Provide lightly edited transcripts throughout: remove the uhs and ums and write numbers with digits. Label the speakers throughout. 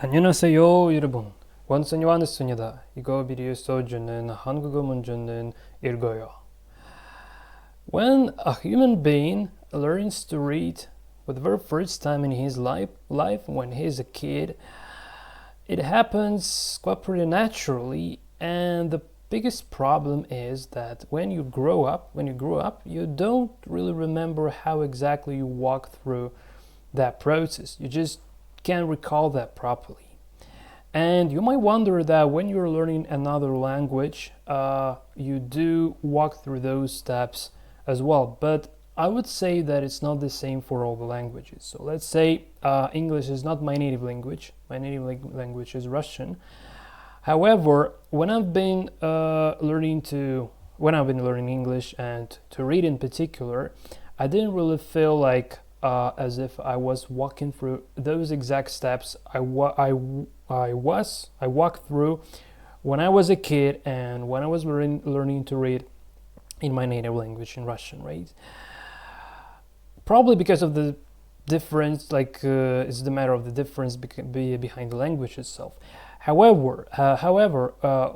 Speaker 1: 안녕하세요, 여러분. 원선이 왔습니다. 이거 비디오에서 주는 한국어 문제는 읽어요. When a human being learns to read for the very first time in his life when he's a kid, it happens quite pretty naturally, and the biggest problem is that when you grow up, you don't really remember how exactly you walk through that process. You just can't recall that properly. And you might wonder that when you're learning another language, you do walk through those steps as well. But I would say that it's not the same for all the languages. So let's say English is not my native language. My native language is Russian. However, when I've been learning English and to read in particular, I didn't really feel like as if I was walking through those exact steps I walked through when I was a kid and when I was learning to read in my native language in Russian, right? Probably because of the difference, it's the matter of the difference behind the language itself. However,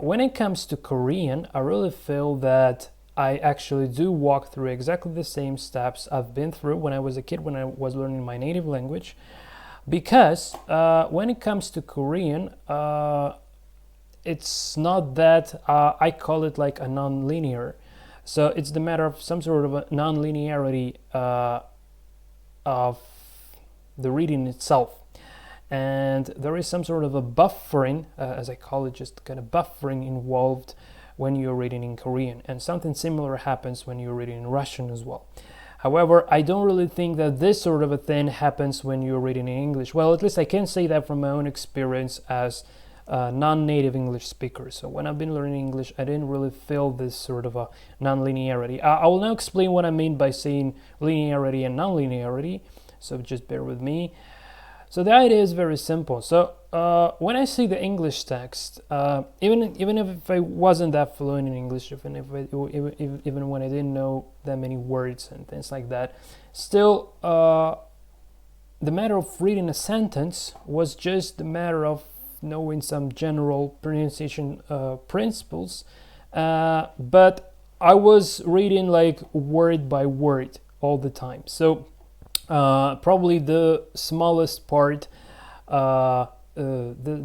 Speaker 1: when it comes to Korean, I really feel that I actually do walk through exactly the same steps I've been through when I was a kid, when I was learning my native language. Because when it comes to Korean, it's not that I call it like a non-linear. So it's the matter of some sort of a non-linearity of the reading itself. And there is some sort of a buffering, as I call it, just kind of buffering involved when you're reading in Korean, and something similar happens when you're reading in Russian as well. However, I don't really think that this sort of a thing happens when you're reading in English. Well, at least I can say that from my own experience as a non-native English speaker. So when I've been learning English, I didn't really feel this sort of a non-linearity. I will now explain what I mean by saying linearity and non-linearity, so just bear with me. So the idea is very simple. So when I see the English text, even if I wasn't that fluent in English, even when I didn't know that many words and things like that, still the matter of reading a sentence was just the matter of knowing some general pronunciation principles. But I was reading like word by word all the time. So probably the smallest part, the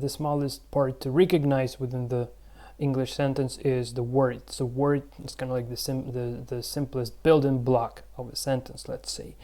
Speaker 1: smallest part to recognize within the English sentence is the word. So word is kind of like the simplest building block of a sentence, let's say.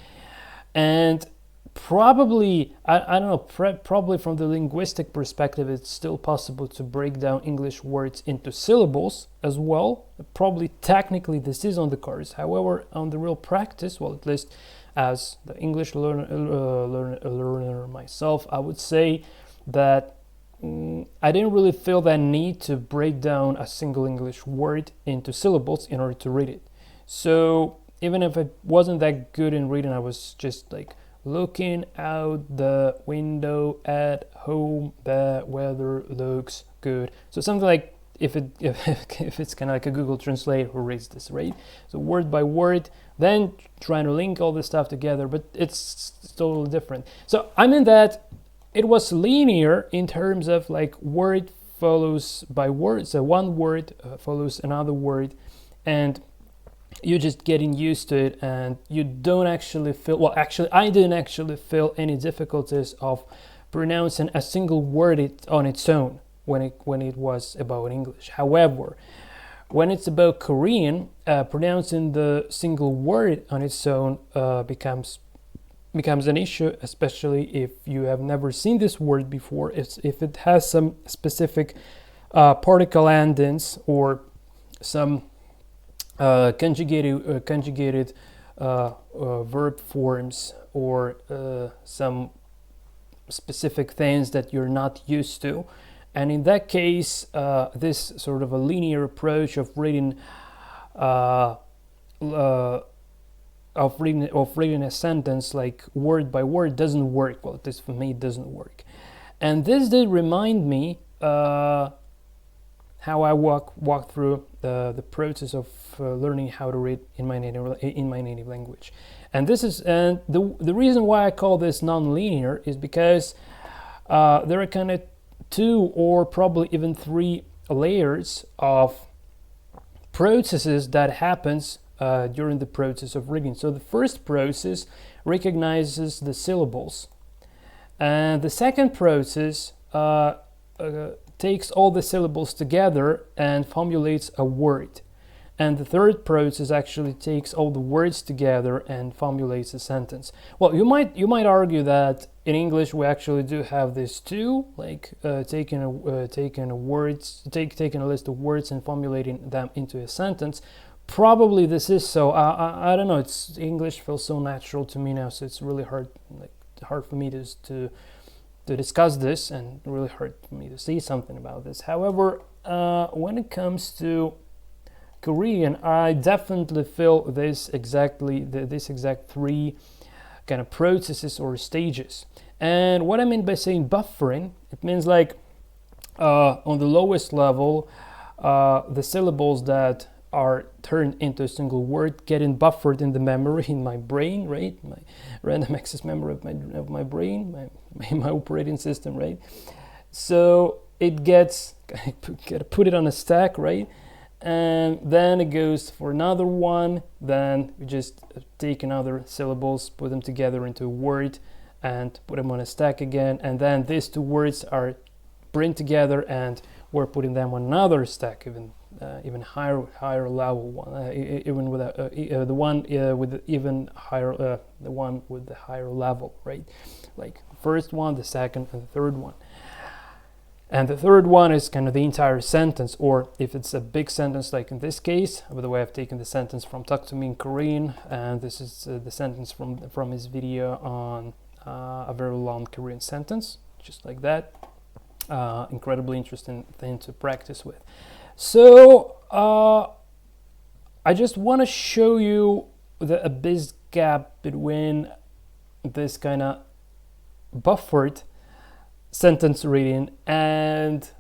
Speaker 1: And probably, I don't know, probably from the linguistic perspective, it's still possible to break down English words into syllables as well. Probably technically this is on the cards. However, on the real practice, well, at least as the English learner myself, I would say that I didn't really feel that need to break down a single English word into syllables in order to read it. So even if I wasn't that good in reading, I was just like looking out the window at home, the weather looks good. So something like if it's kind of like a Google Translate who reads this, right? So word by word, then trying to link all this stuff together, but it's totally different. So I mean that it was linear in terms of like word follows by word. So one word follows another word, and you're just getting used to it, and you don't actually feel, well, actually I didn't actually feel any difficulties of pronouncing a single word on its own when it was about English. However, when it's about Korean, pronouncing the single word on its own becomes an issue, especially if you have never seen this word before. If it has some specific particle endings or some conjugated verb forms or some specific things that you're not used to. And in that case, this sort of a linear approach of reading a sentence like word by word doesn't work. Well, at least for me, it doesn't work. And this did remind me how I walk through the process of learning how to read in my native language. And this is the reason why I call this non-linear is because there are kind of 2 or probably even 3 layers of processes that happens during the process of reading. So the first process recognizes the syllables, and the second process takes all the syllables together and formulates a word. And the third process actually takes all the words together and formulates a sentence. Well, you might argue that in English we actually do have this too, like taking a list of words and formulating them into a sentence. Probably this is so. I don't know. It's English feels so natural to me now, so it's really hard for me to discuss this, and really hard for me to say something about this. However, when it comes to Korean, I definitely feel this exact 3 kind of processes or stages. And what I mean by saying buffering, it means like on the lowest level, the syllables that are turned into a single word getting buffered in the memory in my brain, right? My random access memory of my brain, my operating system, right? So it gets gotta put it on a stack, right? And then it goes for another one. Then we just take another syllables, put them together into a word, and put them on a stack again. And then these 2 words are bring together, and we're putting them on another stack, even higher level one, even with the one with even higher, the one with the higher level, right? Like the first one, the second, and the third one. And the third one is kind of the entire sentence, or if it's a big sentence, like in this case. By the way, I've taken the sentence from Talk to Me in Korean, and this is the sentence from his video on a very long Korean sentence, just like that. Incredibly interesting thing to practice with. So I just want to show you the abyss gap between this kind of buffered sentence reading and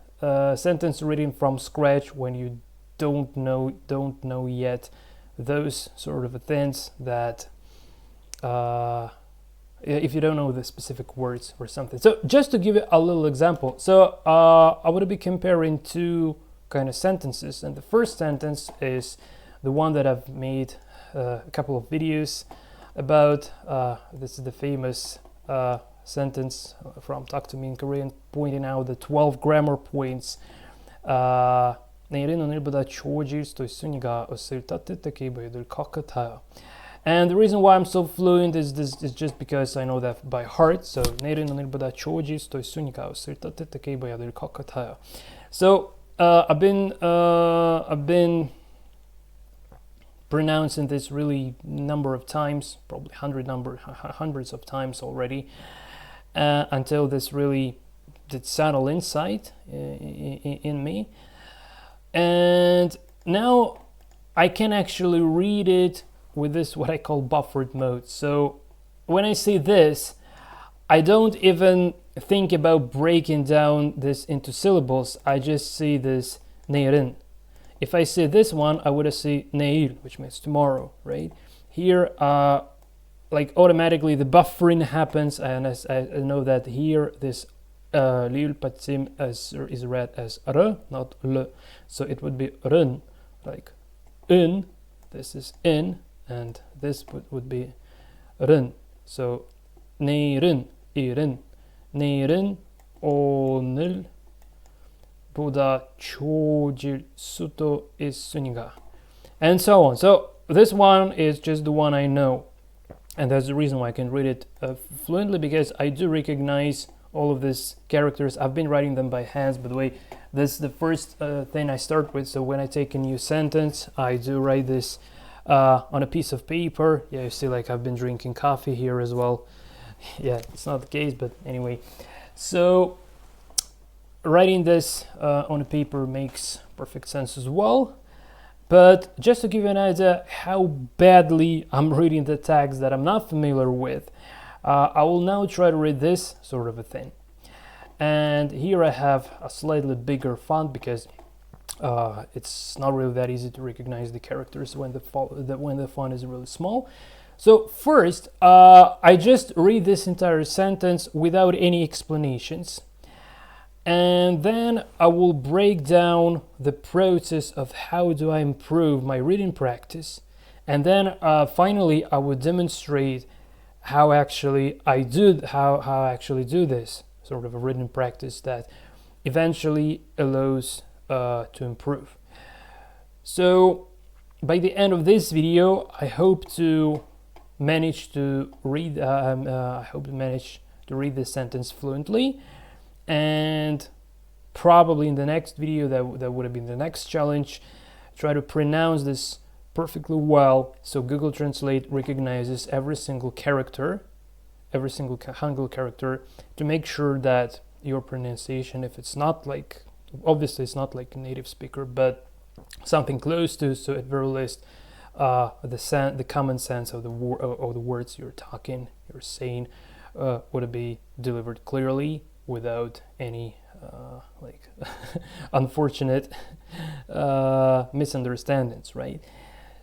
Speaker 1: sentence reading from scratch, when you don't know yet those sort of things that if you don't know the specific words or something. So just to give you a little example, so I would be comparing 2 kind of sentences, and the first sentence is the one that I've made a couple of videos about. This is the famous sentence from Talk to Me in Korean, pointing out the 12 grammar points. 내일은 오늘보다 좋아질 수도 있으니까 옷을 따뜻하게 입어야 것 같아요. And the reason why I'm so fluent is just because I know that by heart. So 내일은 오늘보다 좋아질 수도 있으니까 옷을 따뜻하게 입어야 것 같아요. So I've been pronouncing this really number of times, probably hundreds of times already, until this really did settle inside in me. And now I can actually read it with this, what I call buffered mode. So when I say this, I don't even think about breaking down this into syllables. I just see this 내일은. If I say this one, I would say 내일, which means tomorrow, right? Here, like automatically the buffering happens, and as I know that here this liul patsim is read as r, not l. So it would be run, like in. This is in, and this would be run. So 내일은, 일은, 내일은 오늘보다 좋아질 수도 있으니까, and so on. So this one is just the one I know, and that's the reason why I can read it fluently, because I do recognize all of these characters. I've been writing them by hands. By the way, this is the first thing I start with. So when I take a new sentence, I do write this on a piece of paper. Yeah, you see, like I've been drinking coffee here as well. Yeah, it's not the case, but anyway. So writing this on a paper makes perfect sense as well. But just to give you an idea how badly I'm reading the tags that I'm not familiar with, I will now try to read this sort of a thing. And here I have a slightly bigger font, because it's not really that easy to recognize the characters when the font is really small. So first, I just read this entire sentence without any explanations. And then I will break down the process of how do I improve my reading practice. And then finally, I will demonstrate how actually I do this sort of a reading practice that eventually allows to improve. So by the end of this video, I hope to manage to read. This sentence fluently, and probably in the next video, that would have been the next challenge, try to pronounce this perfectly well, so Google Translate recognizes every single character, every single Hangul character, to make sure that your pronunciation, if it's not like, obviously it's not like a native speaker, but something close to, so at very least the common sense of the words you're saying would be delivered clearly without any unfortunate misunderstandings, right?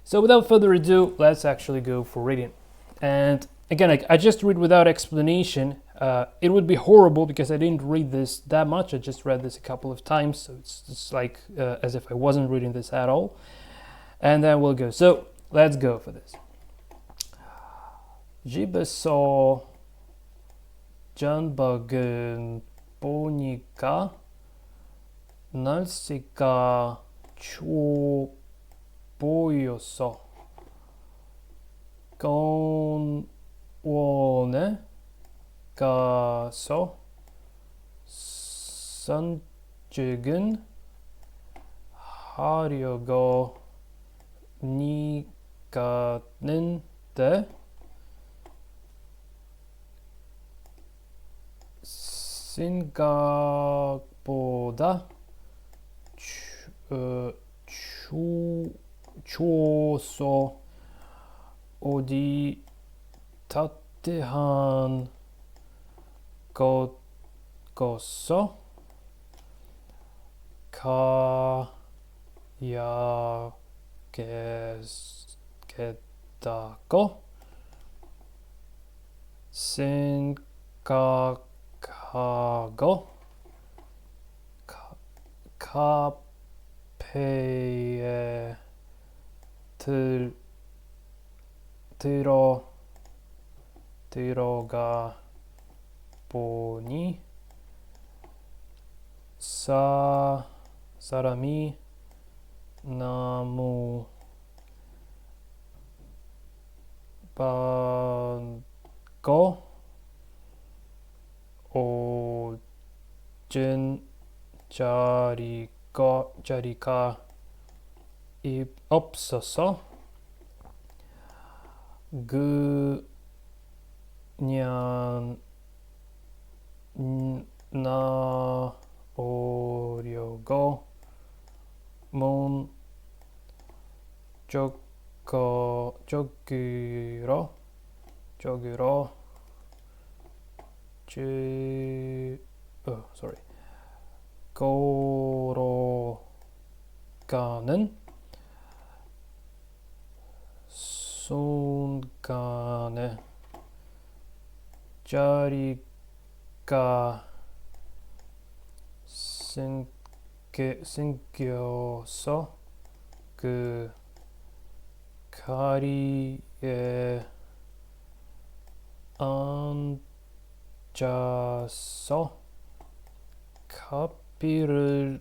Speaker 1: So without further ado, let's actually go for reading. And again, I just read without explanation. It would be horrible because I didn't read this that much. I just read this a couple of times, so it's like as if I wasn't reading this at all. And then we'll go. So let's go for this. 집에서 전박은 보니까 날씨가 추워 보였어. 공원에 가서 산책은 하려고 갔는데 생각보다 추워서 어디 따뜻한 곳에서 가야겠다고 생각하고 카페에 들어가 보니 사람이 너무 많고 오전 자리가 없어서 그냥 나오려고 문 쪽으로 걸어가는 순간에 자리가 생겨서 그 자리에 앉아서 커피를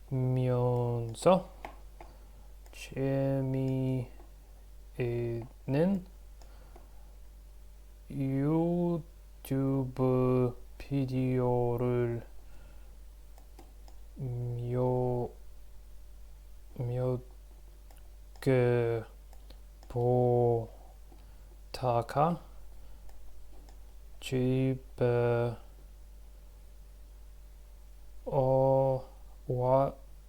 Speaker 1: 마시면서 재미있는 유튜브 비디오를 몇 개 보다가 집에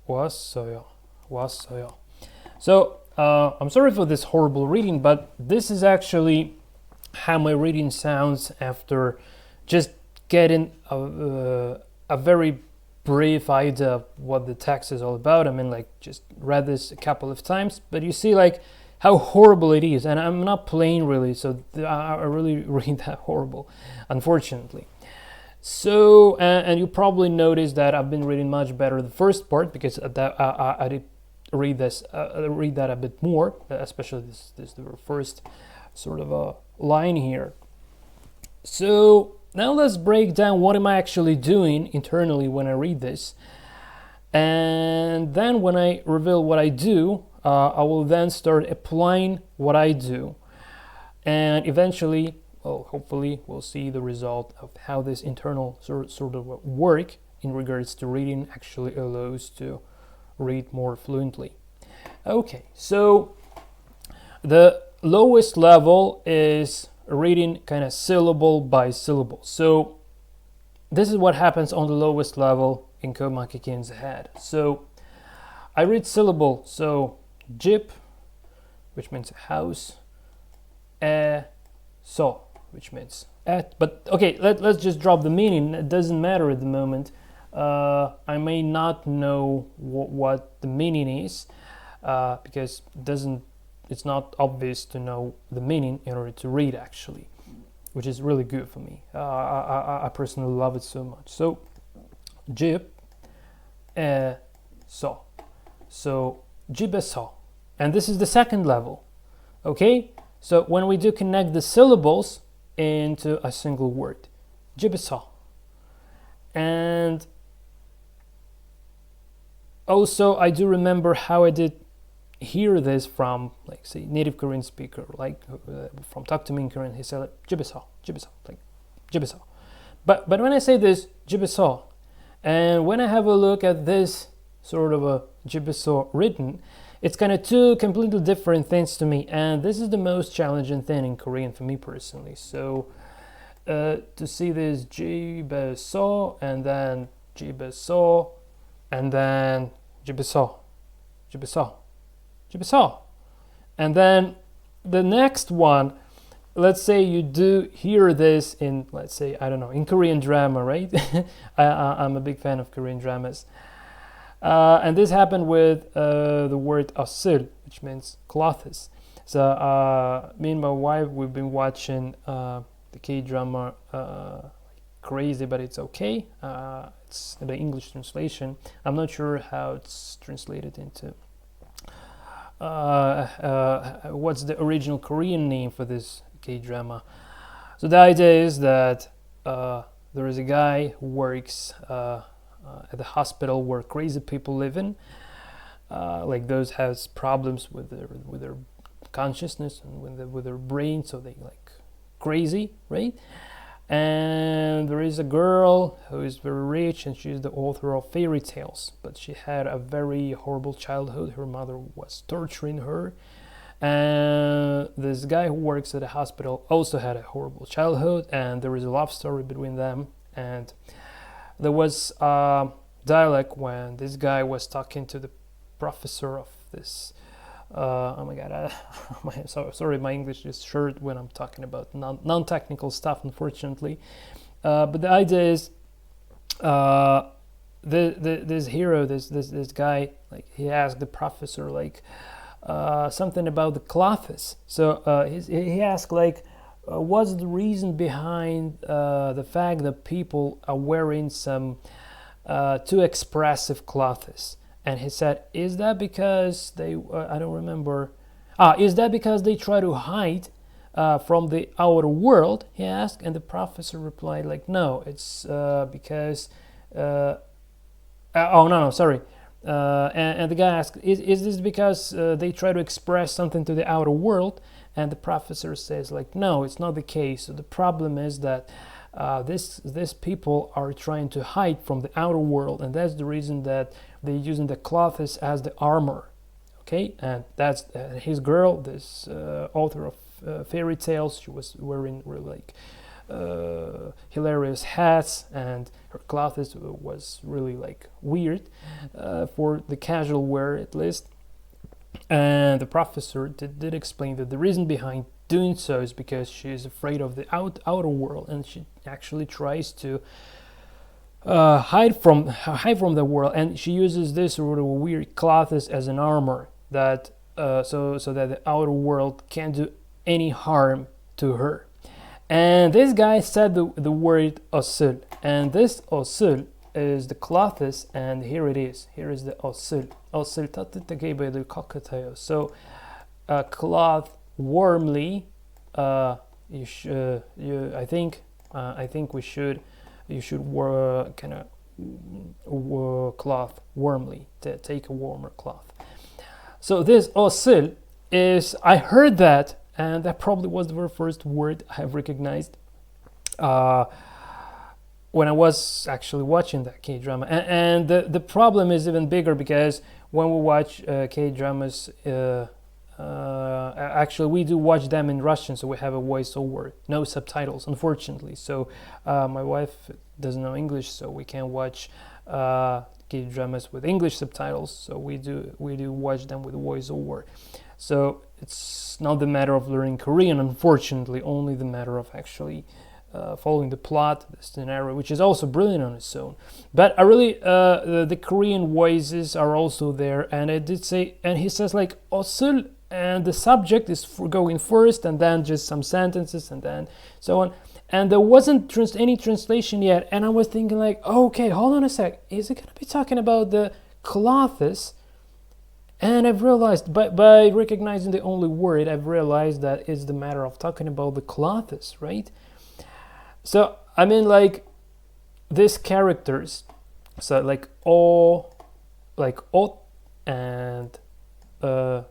Speaker 1: 왔어요. So I'm sorry for this horrible reading, but this is actually how my reading sounds after just getting a very brief idea of what the text is all about. I mean, like, just read this a couple of times, but you see, like, how horrible it is. And I'm not playing really, so I really read that horrible, unfortunately. So, and you probably noticed that I've been reading much better the first part, because I did read that a bit more, especially this the first sort of a line here. So now let's break down what am I actually doing internally when I read this, and then when I reveal what I do, I will then start applying what I do, and eventually, well, hopefully we'll see the result of how this internal sort of work in regards to reading actually allows to read more fluently. Okay, so the lowest level is reading kind of syllable by syllable. So this is what happens on the lowest level in Komakikin's head. So I read syllable, so jip, which means house, so, which means at. But okay, let's just drop the meaning. It doesn't matter at the moment. I may not know what the meaning is, because it's not obvious to know the meaning in order to read, actually, which is really good for me. I personally love it so much. So jip, so jibeso, and this is the second level. Okay, so when we do connect the syllables into a single word, jibeso. And also I do remember how I did hear this from, like, say, native Korean speaker, like from Talk to Me in Korean. He said like jibeso, like jibeso. But when I say this jibeso, and when I have a look at this sort of a jibeso written, it's kind of two completely different things to me, and this is the most challenging thing in Korean for me personally. So to see this jibeso and then jibeso and then jibeso, and then the next one, let's say you do hear this in, let's say, I don't know, in Korean drama, right? I'm a big fan of Korean dramas. And this happened with the word ahhh, which means clothes. So me and my wife, we've been watching the K-drama Crazy But It's Okay. It's the English translation. I'm not sure how it's translated into what's the original Korean name for this K-drama. So the idea is that there is a guy who works at the hospital where crazy people live in, like those has problems with their consciousness and with their brain, so they like crazy, right? And there is a girl who is very rich, and she's the author of fairy tales, but she had a very horrible childhood. Her mother was torturing her, and this guy who works at a hospital also had a horrible childhood, and there is a love story between them. And there was a dialogue when this guy was talking to the professor of this. Oh my god, sorry, my English is short when I'm talking about non-technical stuff, unfortunately. But the idea is, this hero, this guy, like, he asked the professor like something about the clothes. So he asked like, what's the reason behind the fact that people are wearing some too expressive clothes? And he said, is that because they, I don't remember, is that because they try to hide from the outer world, he asked. And the professor replied like, no, it's because, and the guy asked, is this because they try to express something to the outer world? And the professor says like, no, it's not the case. So the problem is that these people are trying to hide from the outer world, and that's the reason that they're using the clothes as the armor. Okay, and that's his girl, this author of fairy tales. She was wearing really like hilarious hats, and her clothes was really like weird for the casual wear, at least. And the professor did explain that the reason behind doing so is because she is afraid of the outer world, and she actually tries to hide from the world, and she uses this sort of weird clothes as an armor that so that the outer world can't do any harm to her. And this guy said the word osul, and this osul is the clothes, and here it is. Here is the osul. Osul tatitagebe cocktail. So cloth warmly. I think you should wear kind of cloth warmly, to take a warmer cloth. So this osul is, I heard that, and that probably was the very first word I have recognized when I was actually watching that K-drama. And the problem is even bigger, because when we watch K-dramas, actually we do watch them in Russian, so we have a voiceover, no subtitles, unfortunately. So my wife doesn't know English, so we can't watch K-dramas with English subtitles, so we do watch them with voiceover. So it's not the matter of learning Korean, unfortunately, only the matter of actually following the plot, the scenario, which is also brilliant on its own. But I really, the Korean voices are also there, and I did say, and he says like osul, and the subject is going first, and then just some sentences, and then so on. And there wasn't any translation yet, and I was thinking like, okay, hold on a sec, is it gonna be talking about the clothes? And I've realized, by recognizing the only word, I've realized that it's the matter of talking about the clothes, right? So I mean, like these characters, so like o, like ot and ul,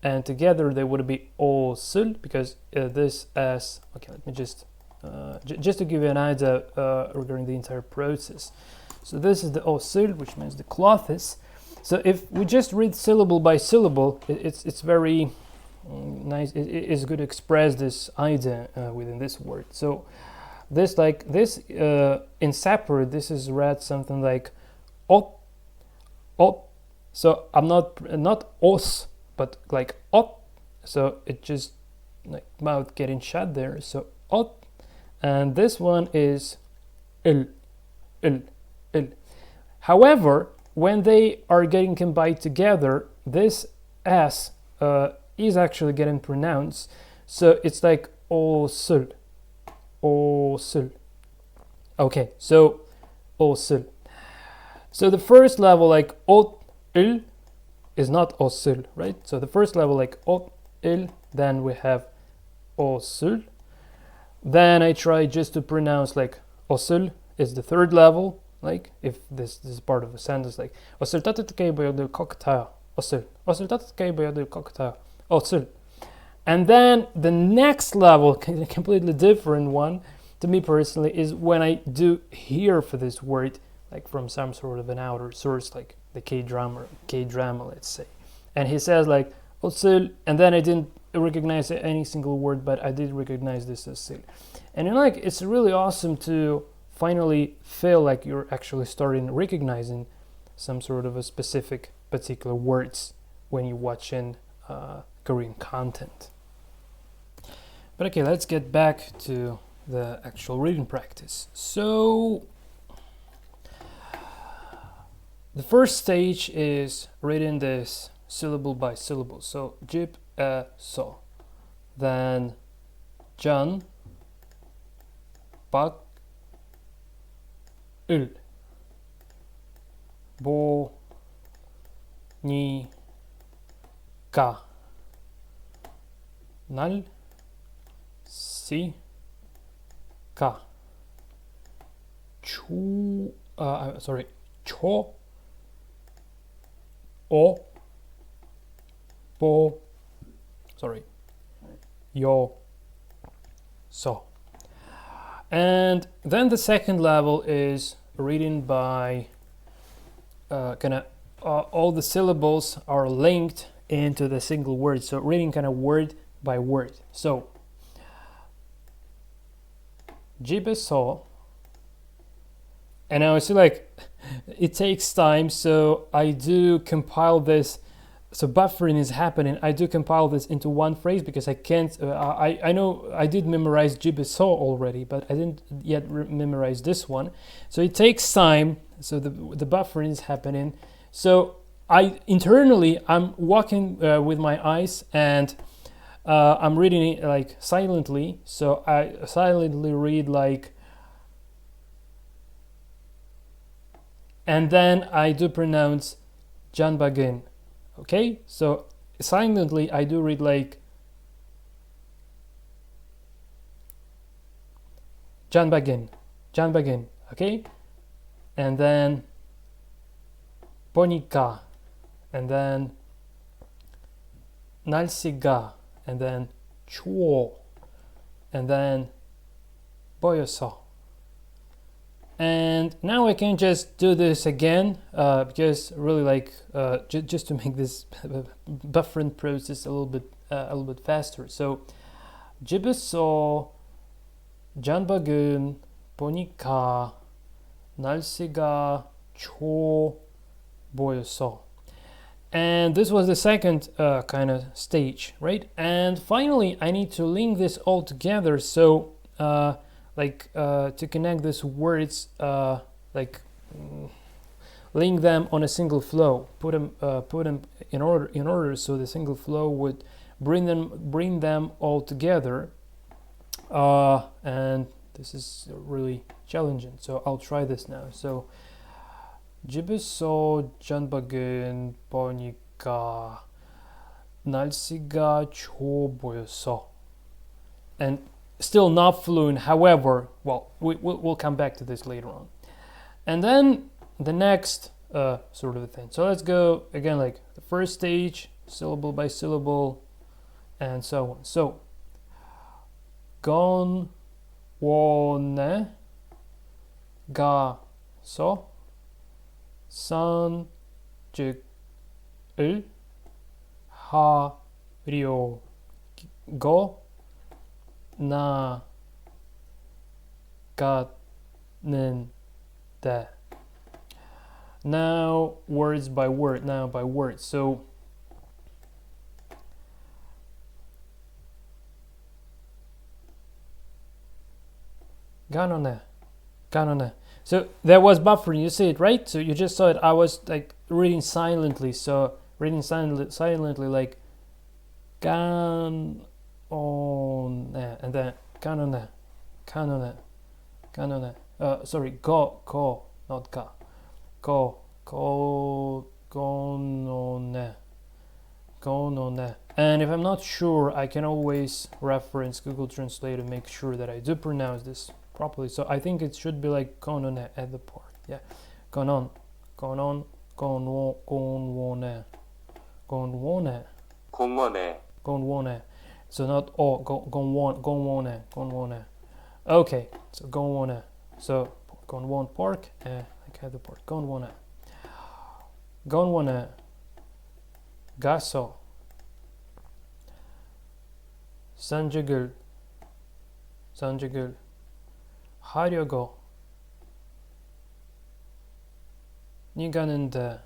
Speaker 1: and together they would be osul, because this as, okay, let me just to give you an idea regarding the entire process. So this is the osul, which means the clothes. So if we just read syllable by syllable, it's very nice. It's good to express this idea within this word. So this, like this in separate, this is read something like ot, ot. So I'm not os, but like ot. So it just like mouth getting shut there. So ot, and this one is il, il, il. However, when they are getting combined together, this s is actually getting pronounced. So it's like osul, osul. Okay, so osul. So the first level, like ot, il, is not osul, right? So the first level, like ot, il, then we have osul. Then I try just to pronounce like osul is the third level. Like if this is part of a sentence, like osul tatatke cocktail, osul, osul tatatke cocktail, osul. And then the next level, a completely different one to me personally, is when I do hear for this word, like from some sort of an outer source, like the K-drama, let's say. And he says like osul, and then I didn't recognize any single word, but I did recognize this as sil. And like it's really awesome to finally feel like you're actually starting recognizing some sort of a specific particular words when you're watching Korean content. But okay, let's get back to the actual reading practice. So the first stage is reading this syllable by syllable. So 비디오에서, then 전, 박, 을, 보니까, 날, 시, 가, 초, 초, 오, 보, 요, 서. And then the second level is reading by all the syllables are linked into the single word. So reading kind of word by word. So 집에서, and now I see like it takes time, so I do compile this so buffering is happening. I do compile this into one phrase because I can't. I know I did memorize jibiso already, but I didn't yet memorize this one. So it takes time. So the buffering is happening. So I'm walking with my eyes and I'm reading it like silently. So I silently read like, and then I do pronounce janbagin. Okay, so silently I do read like janbagin, okay, and then bonika, and then 날씨가, and then 추워, and then 보여서. And now I can just do this again because really like just to make this buffering process a little bit faster. So 집에서 janbag은 보니까 날씨가 추워 보여서. And this was the second kind of stage, right? And finally, I need to link this all together. So to connect these words, link them on a single flow, put them in order, so the single flow would bring them all together, and this is really challenging. So I'll try this now. So 집에서 janbag은 보니까 날씨가 추워 보여서. And still not fluent, however, well, we'll come back to this later on. And then the next sort of a thing. So let's go again, like the first stage, syllable by syllable, and so on. So, 건원에 가서 산책을 하려고 나갔는데. Now words by word. So ganone. So there was buffering. You see it, right? So you just saw it. I was like reading silently. So reading silently like ganone, and then ganone. Sorry, go, not ga. Go, gonone. And if I'm not sure, I can always reference Google Translate to make sure that I do pronounce this properly. So I think it should be like gonone at the part. Yeah, gonwone. So not o, gonwone. Okay, so gonwone. So gonwone pork, like at the part. gonwone 가서 산책을 하려고 니가는데.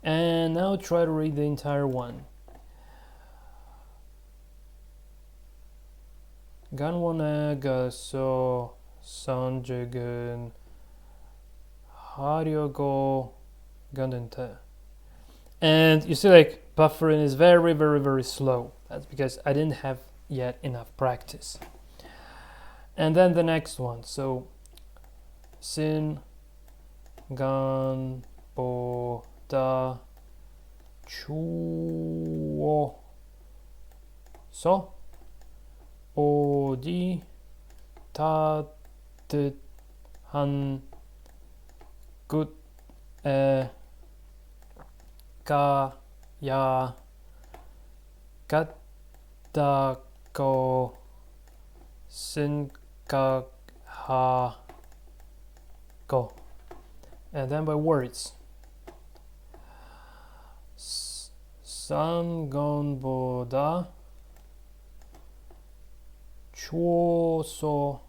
Speaker 1: And now try to read the entire one. 간원에 가서 산책은 하려고 가는데. And you see, like, buffering is very, very, very slow. That's because I didn't have yet enough practice. And then the next one. So, 신간보다 추워서 어디 따뜻한 곳에 가야 갔다고 생각하고. And then by words. 산건보다 추워서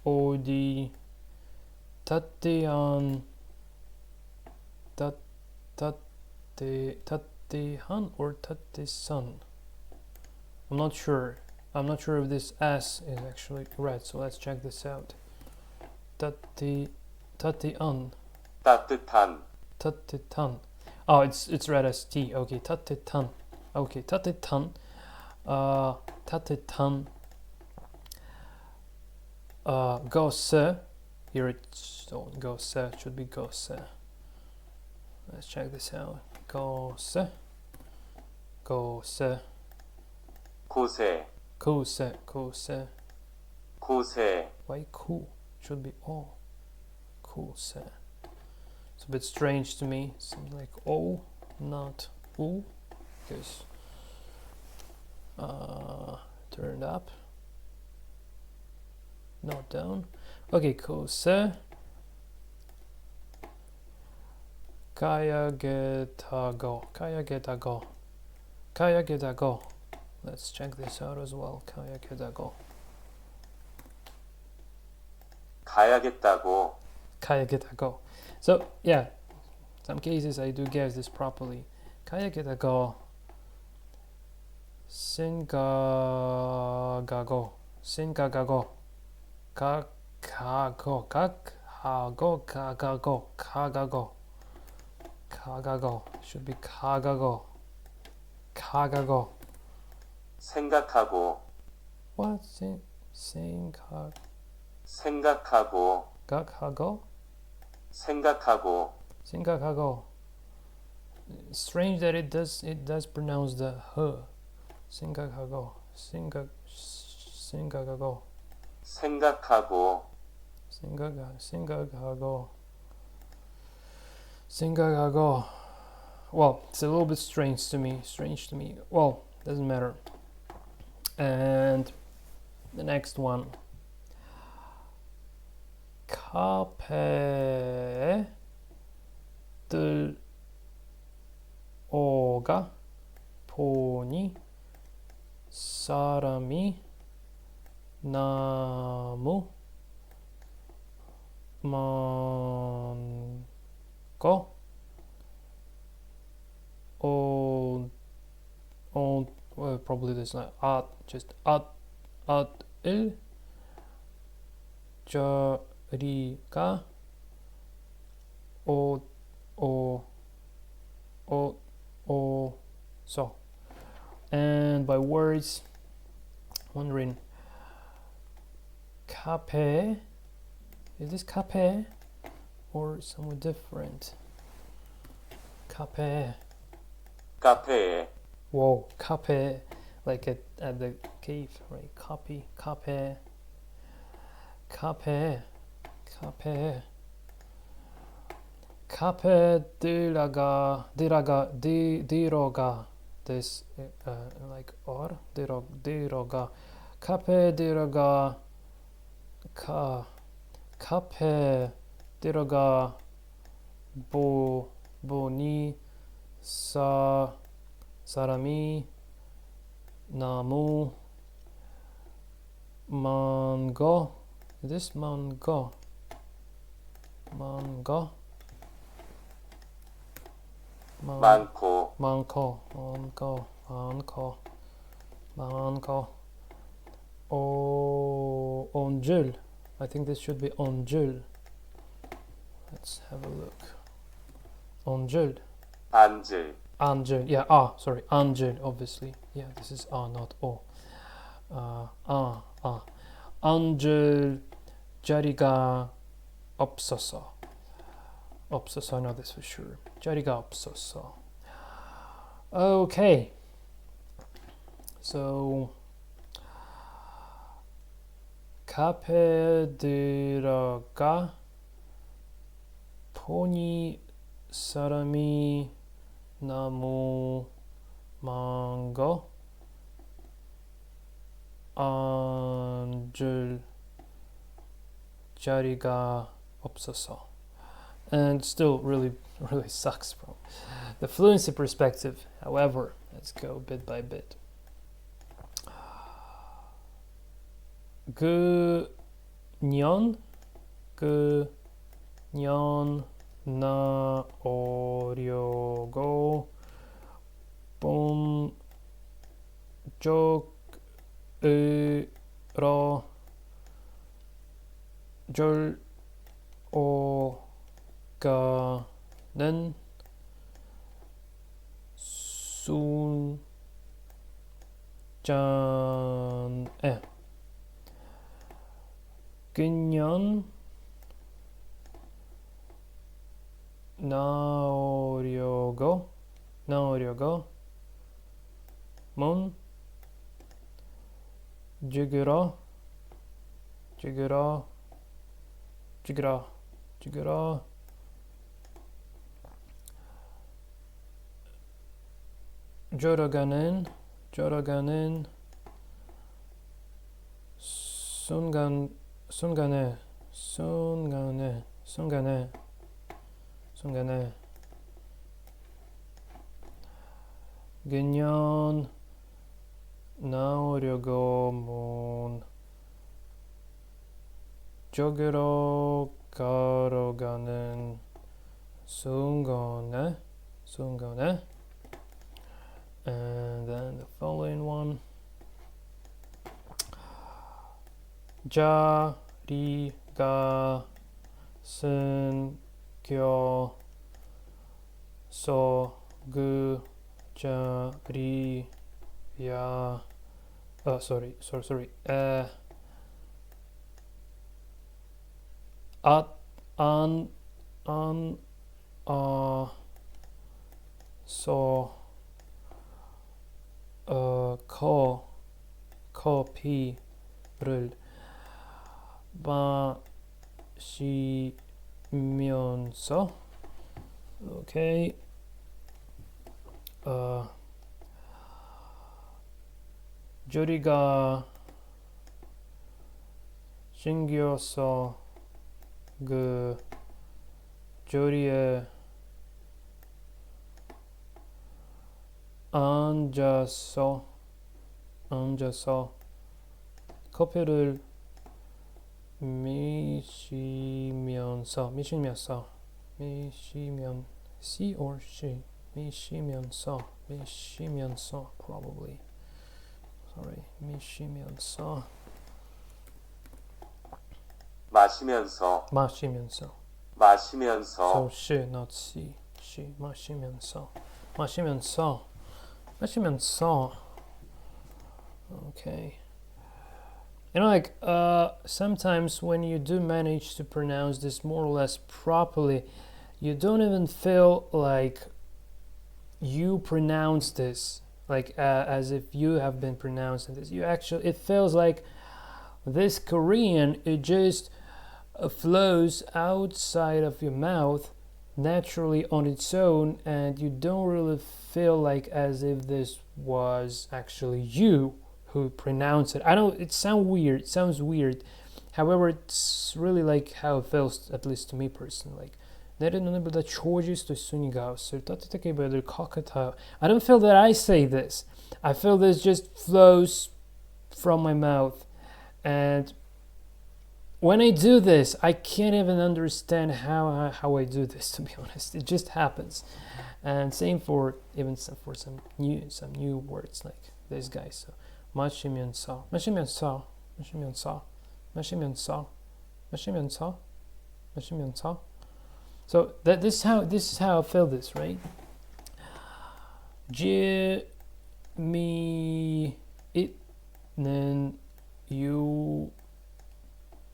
Speaker 1: 어디 따뜻한 tattihan or tattisan. I'm not sure if this S is actually correct, so let's check this out. tattian.
Speaker 2: 따뜻한.
Speaker 1: tattitan. Oh, it's read as T. Okay, tattitan. Okay, tattitan. tattitan. Gosse. Here it's gosse. It should be gosse. Let's check this out. Gosse.
Speaker 2: 고세.
Speaker 1: Kose.
Speaker 2: 고세.
Speaker 1: Why ku? Should be o. Kose. It's a bit strange to me. Seems like o, not u. Because turned up, not down. Okay, kose. Kayagetago. Let's check this out as well. Kayagetago.
Speaker 2: 가야겠다고.
Speaker 1: So yeah, some cases I do guess this properly. Kayagetago. Singagago. Kagago. Should be kagago.
Speaker 2: 생각하고.
Speaker 1: What?
Speaker 2: 생각하고.
Speaker 1: 생각하고. Strange that it does pronounce the h. 생각하고. Well, it's a little bit strange to me. Well, doesn't matter. And the next one. 카페에 들어가 보니 사람이 너무 많고 well, probably this not just 일 저리가 so and by words wondering cafe, is this cafe or somewhat different? Cafe. Whoa, cafe, like at the cave, right? Cafe. 들어가. This like or 들어가. 카페 들어가. 카페 들어가 보니 사람이 너무 많고. This 많고. 온줄. I think this should be 온줄. Let's have a look. 온줄. 안줄. Yeah, sorry. 안줄, obviously. Yeah, this is not o. 앉을 자리가 없어서. I know this for sure. 자리가 없어서. Okay. So 카페 들어가 보니 사람이 너무 많고 앉을 자리가 없어서. And still really sucks from the fluency perspective. However, let's go bit by bit. 그년 나오려고 쪽으로 졸어가는 순간에 그냥 나오려고 문 죽으러 졸어가는 순간에 그냥 나오려고 문 저기로 걸어가는 순간에 and then the following one 자리가 생겨서 그 자리야 sorry so 커피를 마시면서 okay 조리가 생겨서 그 조리에 앉아서 커피를 미시면서 she or she 미시면서 probably sorry 미시면서
Speaker 2: 마시면서
Speaker 1: so she not she 마시면서 okay. You know, like sometimes when you do manage to pronounce this more or less properly, you don't even feel like you pronounce this like as if you have been pronouncing this. You actually, it feels like this Korean, it just flows outside of your mouth naturally on its own, and you don't really feel like as if this was actually you who pronounce it. I know it sounds weird. However, it's really like how it feels, at least to me personally. Like 내리 눈보다 초지수도 순위가 없을 따뜻하게 보여줄 것 같아요. I don't feel that I say this. I feel this just flows from my mouth, and when I do this, I can't even understand how I do this. To be honest, it just happens. And same for even for some new words like this guy. So 마시면서. So this is how I feel this, right? 재미있는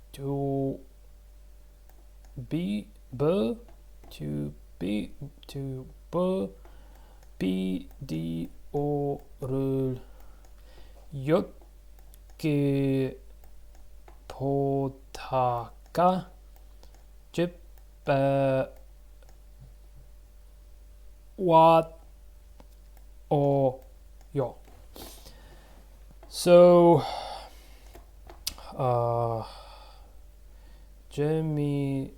Speaker 1: 유튜브 비디오를 몇 개 보다가 왔어요. So 재미있는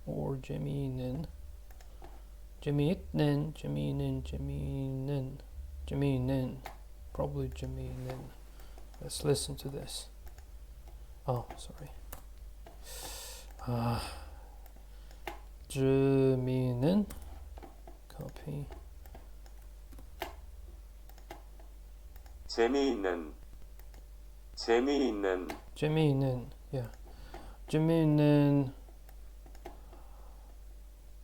Speaker 1: or 재미있는 probably 재미있는. Let's listen to this. Oh, sorry. 재미있는. Copy.
Speaker 2: 재미있는
Speaker 1: Yeah. 재미있는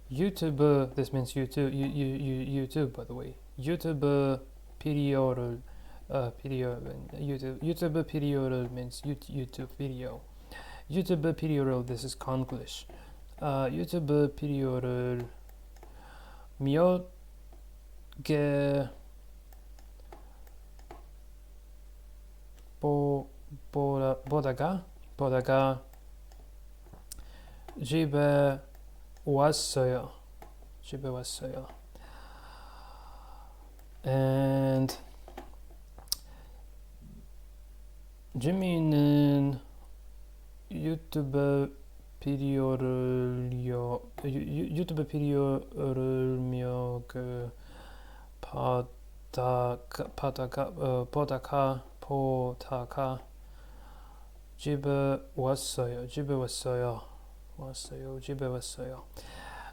Speaker 1: YouTube. This means YouTube. YouTube, by the way. YouTube 비디오를 YouTube 비디오를 means YouTube video. YouTube 비디오를 this is Konglish. YouTube 비디오를 몇 개 보다가 집에 왔어요. And 재미있는 유튜브 비디오를요. 유튜브 비디오를 보다가 집에 왔어요.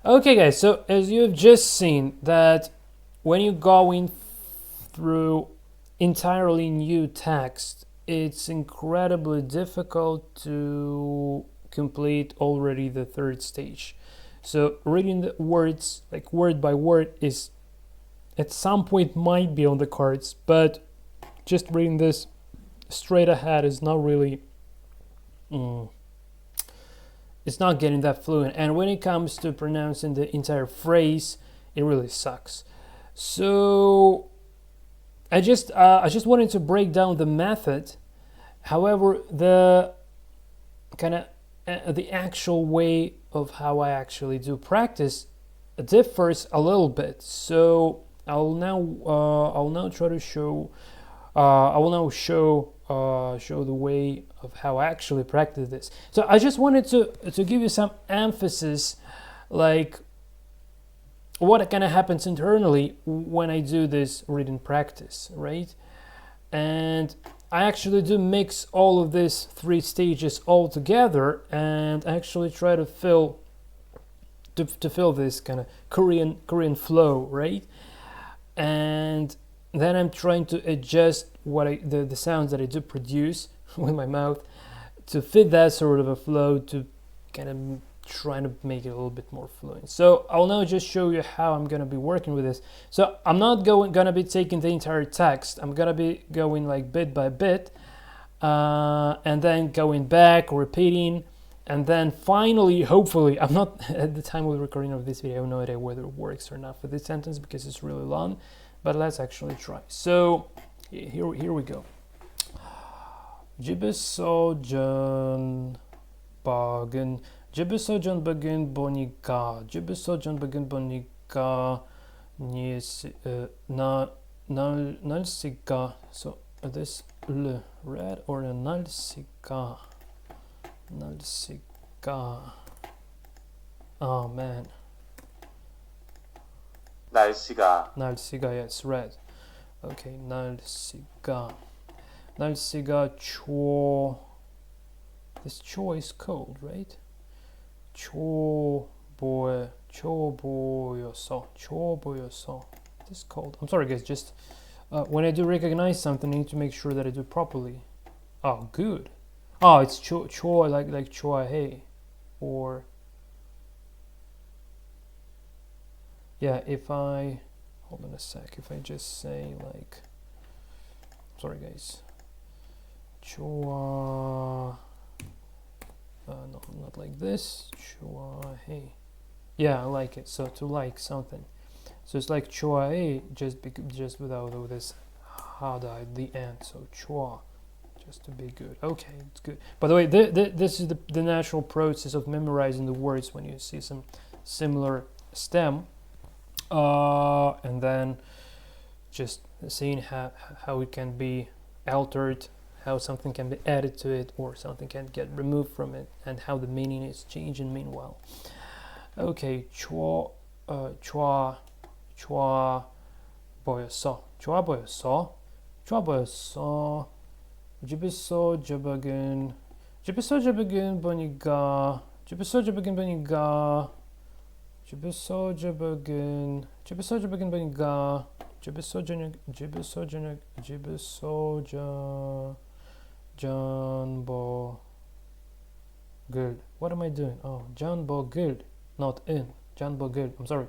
Speaker 1: Okay, guys, so as you have just seen that when you're going through entirely new text, it's incredibly difficult to complete already the third stage. So reading the words like word by word is at some point might be on the cards, but just reading this straight ahead is not really it's not getting that fluent. And when it comes to pronouncing the entire phrase, it really sucks. So I just wanted to break down the method. However, the kind of the actual way of how I actually do practice differs a little bit. So I'll now try to show. I will now show the way of how I actually practice this. So I just wanted to give you some emphasis, like what kind of happens internally when I do this reading practice, right? And I actually do mix all of these three stages all together, and actually try to fill this kind of Korean flow, right? And then I'm trying to adjust the sounds that I do produce with my mouth to fit that sort of a flow, to kind of trying to make it a little bit more fluent. So I'll now just show you how I'm gonna be working with this. So I'm not gonna be taking the entire text. I'm gonna be going like bit by bit, and then going back, repeating, and then finally, hopefully, I'm not at the time of the recording of this video, I have no idea whether it works or not for this sentence because it's really long. But let's actually try. So here we go. 집에서 전 박은 보니까 날씨가. So this l red or 날씨가. Oh man.
Speaker 2: 날씨가
Speaker 1: yes, red. Okay, 날씨가 추워. This 추워 is cold, right? 추워 보여서. This is cold. I'm sorry, guys. Just when I do recognize something, I need to make sure that I do it properly. Oh, good. Oh, it's 추워 like 좋아해, or yeah, if I hold on a sec, if I just say like, sorry guys, 좋아, no, not like this, 좋아해. Yeah, I like it. So to like something, so it's like 좋아해, just without this hard at the end. So 좋아, just to be good. Okay, it's good. By the way, this is the natural process of memorizing the words when you see some similar stem. And then just seeing how it can be altered, how something can be added to it, or something can get removed from it, and how the meaning is changing meanwhile. Okay, 좋아 보였어. 좋아 보였어. 집에서 저녁은 보니까 집에서 저녁은 보니까 집에서 저녁은 보니까 집에서 전복을 what am I doing? Oh, 전복을 not in 전복을 I'm sorry.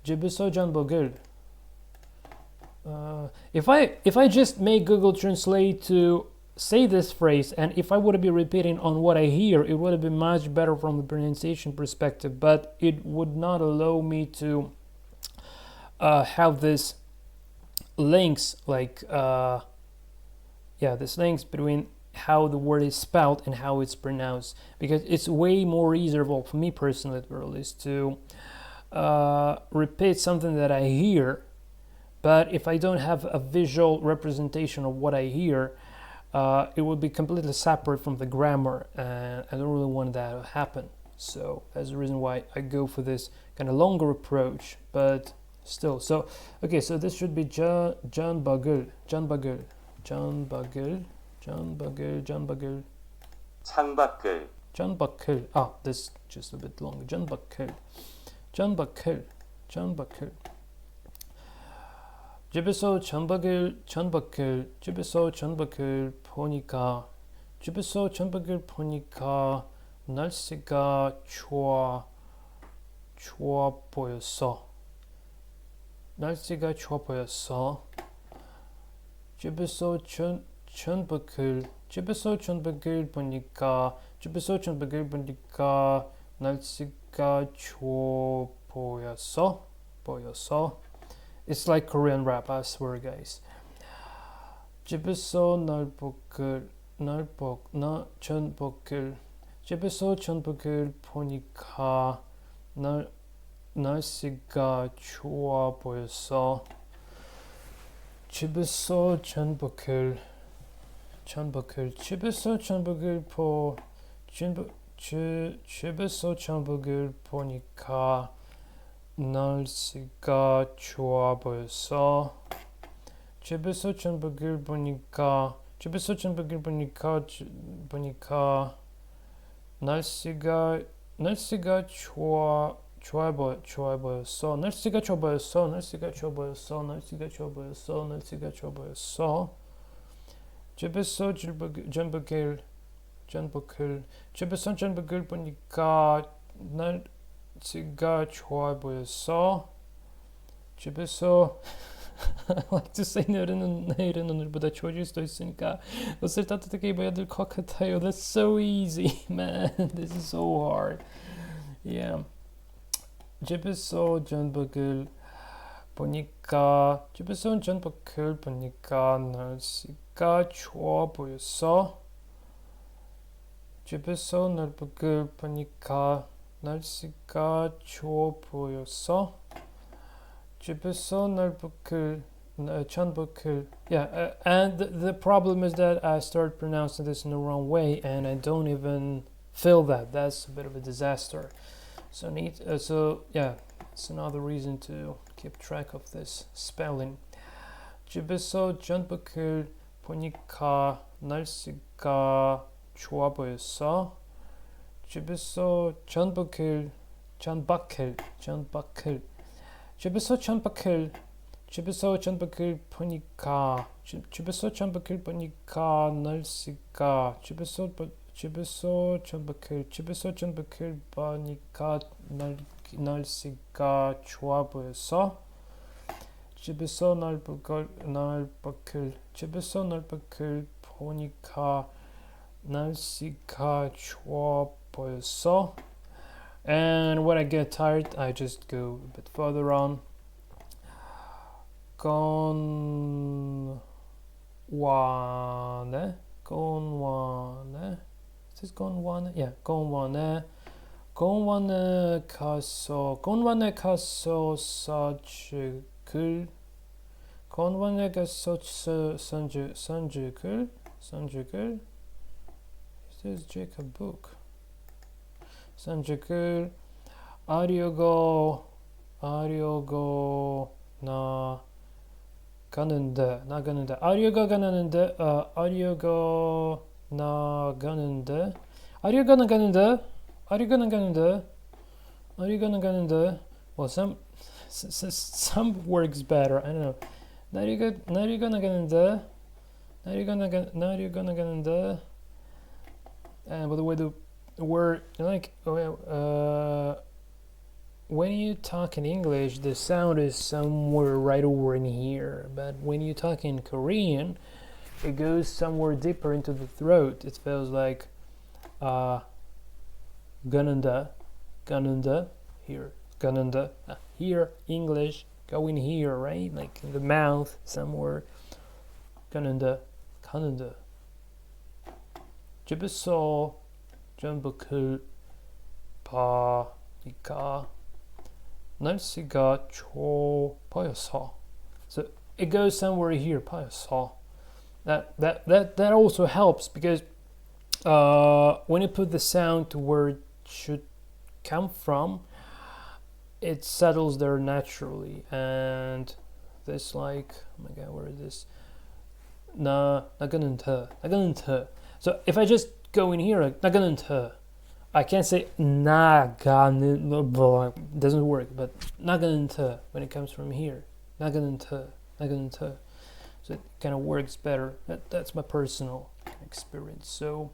Speaker 1: 집에서 전복을 if I just make Google Translate to say this phrase, and if I would be repeating on what I hear, it would be much better from the pronunciation perspective, but it would not allow me to have this links like this links between how the word is spelled and how it's pronounced, because it's way more easier, well, for me personally at least, to repeat something that I hear. But if I don't have a visual representation of what I hear, it would be completely separate from the grammar, and I don't really want that to happen. So that's the reason why I go for this kind of longer approach, but still. So, okay, so this should be John Bagul.
Speaker 2: 창밖을.
Speaker 1: Ah, this is just a bit longer. John Bagul. 집에서 전박을 보니까 날씨가 좋아 보였어. 집에서 전박을 보니까 날씨가 좋아 보였어. It's like Korean rap, I swear, guys. 집에서 전복을 보니까 날씨가 좋아 보였어. 집에서 전복을 보니까 날씨가 좋아 보였어. 집에서 전복을 보니까 날씨가 좋아 보였어. 날씨가 좋아 보였어. 집에서 전복을 보니까 날씨가 좋아 보였어. 집에서 I like to say 내일은 오늘보다 좋아질 수도 있으니까 옷을 따뜻하게 입어야 될 것 같아요. That's so easy, man. This is so hard. Yeah. 집에서 전복을 보니까 날씨가 좋아 보였어. 집에서 전복을 보니까 날씨가 좋아 보였어. 집에서 전복을. Yeah, and the problem is that I start pronouncing this in the wrong way, and I don't even feel that. That's a bit of a disaster. So it's another reason to keep track of this spelling. 집에서 전복을 보니까 날씨가 좋아 보였어. 집에서 전복을 보니까 날씨가 날씨가 좋아 보였어. 집에서 전복을 보니까 날씨가 좋아 보였어. And when I get tired, I just go a bit further on. 건완에 Is this 건완에? Yeah, 건완에 가서 산책을 Is this Jacob book? 산책을 하려고 나갔어. 나가는데 아리오가 나가는데 아리오가 나가는데 아리오가 나가는데 아리오가 나가는데 아리오가 나가는데 well some works better I don't know 나리가 나가는데 나리가 나가는데 and by the way the word like when you talk in English, the sound is somewhere right over in here. But when you talk in Korean, it goes somewhere deeper into the throat. It feels like ganunda here, ganunda here. English go in here, right? Like in the mouth somewhere. ganunda. 집에서 전복을 봐니까. 날씨가 좋아서. So it goes somewhere here. 봐서. That also helps because when you put the sound to where it should come from, it settles there naturally. And this like, oh my god, where is this? 나가는데. So if I just go in here, like, 나가는데. I can't say 나가는, it doesn't work, but 나가는데 when it comes from here. 나가는데. So it kind of works better. That's my personal experience. So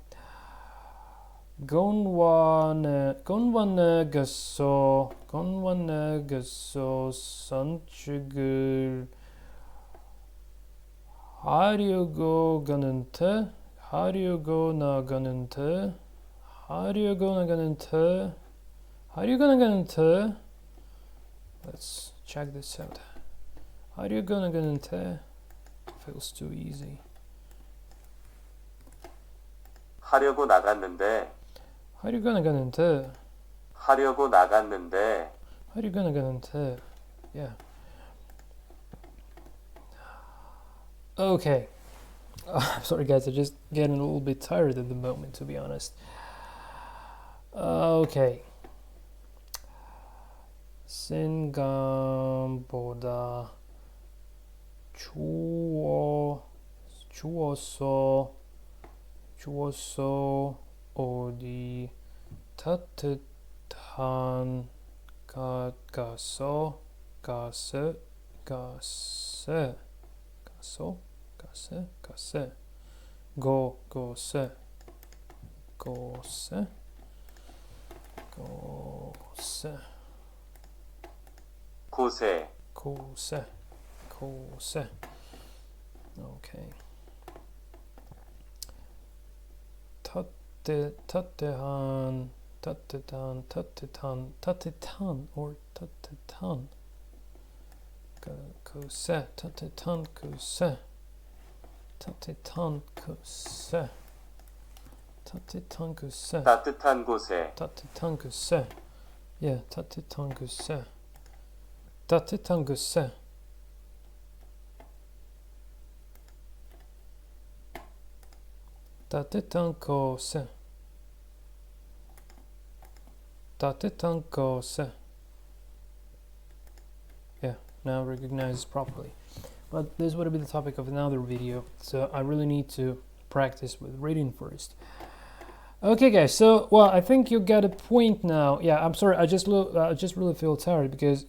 Speaker 1: 건원에게서 선축을 하려고 나가는데 let's check this out. 하려고 나가는데 feels too easy.
Speaker 2: 하려고 나갔는데
Speaker 1: yeah. Okay. Sorry guys, I'm just getting a little bit tired at the moment, to be honest. Okay. 생각보다 추워서 어디 따뜻한 가서
Speaker 2: 곳에
Speaker 1: Okay. 따뜻한 or 따뜻한 곳에 따뜻한 곳에 yeah, 따뜻한 곳에 따뜻한 곳에 yeah, now recognize properly. But this would be the topic of another video, so I really need to practice with reading first. Okay guys, so well, I think you got a point now. Yeah, I'm sorry, I just really feel tired because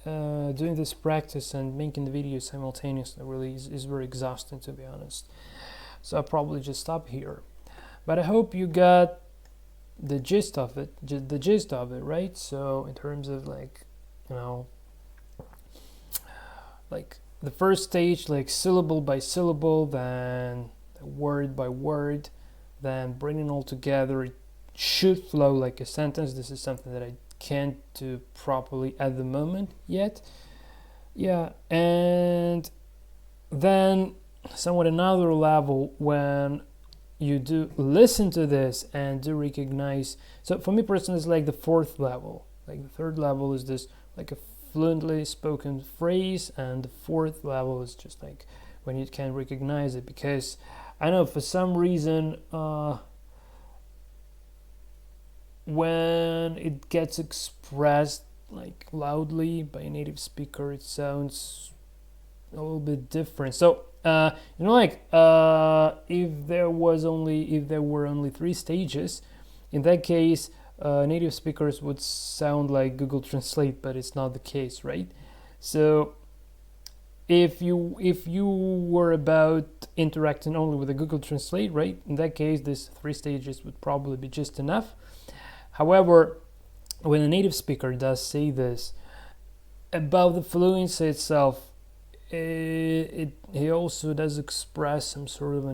Speaker 1: doing this practice and making the video simultaneously really is very exhausting, to be honest. So I'll probably just stop here. But I hope you got the gist of it, right? So in terms of like, like the first stage, like syllable by syllable, then word by word, then bringing it all together, it should flow like a sentence. This is something that I can't do properly at the moment yet. Yeah, and then somewhat another level when you do listen to this and do recognize. So for me personally, it's like the fourth level. Like the third level is this like a fluently spoken phrase, and the fourth level is just like when you can recognize it, because I know for some reason when it gets expressed like loudly by a native speaker, it sounds a little bit different. So like if there were only 3 stages, in that case native speakers would sound like Google Translate, but it's not the case, right? So if you were about interacting only with the Google Translate, right, in that case these 3 stages would probably be just enough. However, when a native speaker does say this about the fluency itself, he also does express some sort of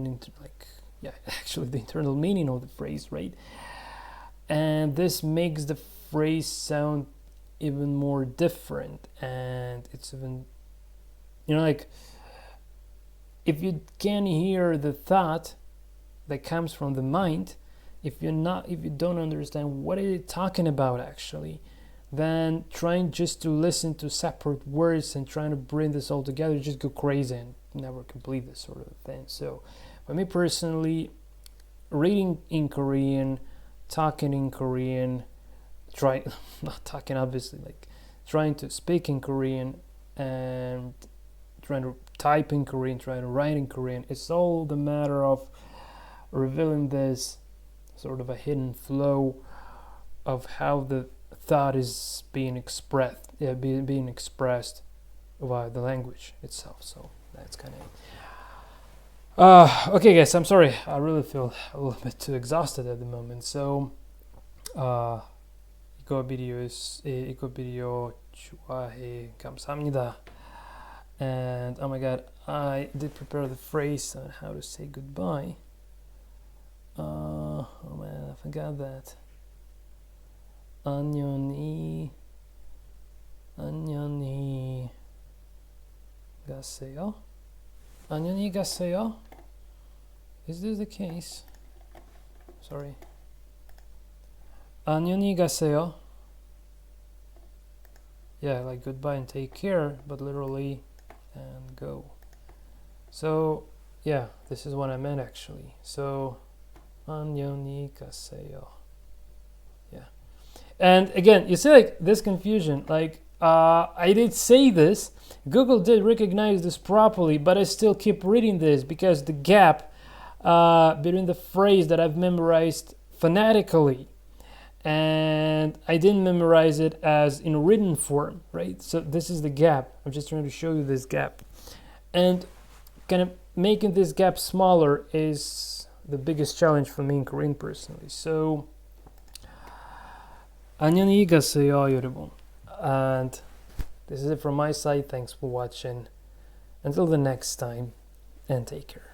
Speaker 1: actually the internal meaning of the phrase, right? And this makes the phrase sound even more different, and it's even, like, if you can hear the thought that comes from the mind, if you don't understand what it is talking about actually, then trying just to listen to separate words and trying to bring this all together, you just go crazy and never complete this sort of thing. So for me personally, reading in Korean, talking in Korean, not talking obviously, like trying to speak in Korean and trying to type in Korean, trying to write in Korean, it's all the matter of revealing this sort of a hidden flow of how the thought is being expressed by the language itself. So that's kind of okay guys, I'm sorry, I really feel a little bit too exhausted at the moment. So 이거 비디오 좋아해 감사합니다. And oh my god, I did prepare the phrase on how to say goodbye. Oh man, I forgot that. 안녕히 가세요. 안녕히 가세요. Is this the case? Sorry. 안녕히 가세요. Yeah, like goodbye and take care, but literally and go. So yeah, this is what I meant actually. So 안녕히 가세요. Yeah. And again, you see like this confusion, like I did say this, Google did recognize this properly, but I still keep reading this because the gap between the phrase that I've memorized phonetically and I didn't memorize it as in written form, right? So this is the gap. I'm just trying to show you this gap. And kind of making this gap smaller is the biggest challenge for me in Korean personally. So 안녕히 가세요, 여러분. And this is it from my side. Thanks for watching. Until the next time, and take care.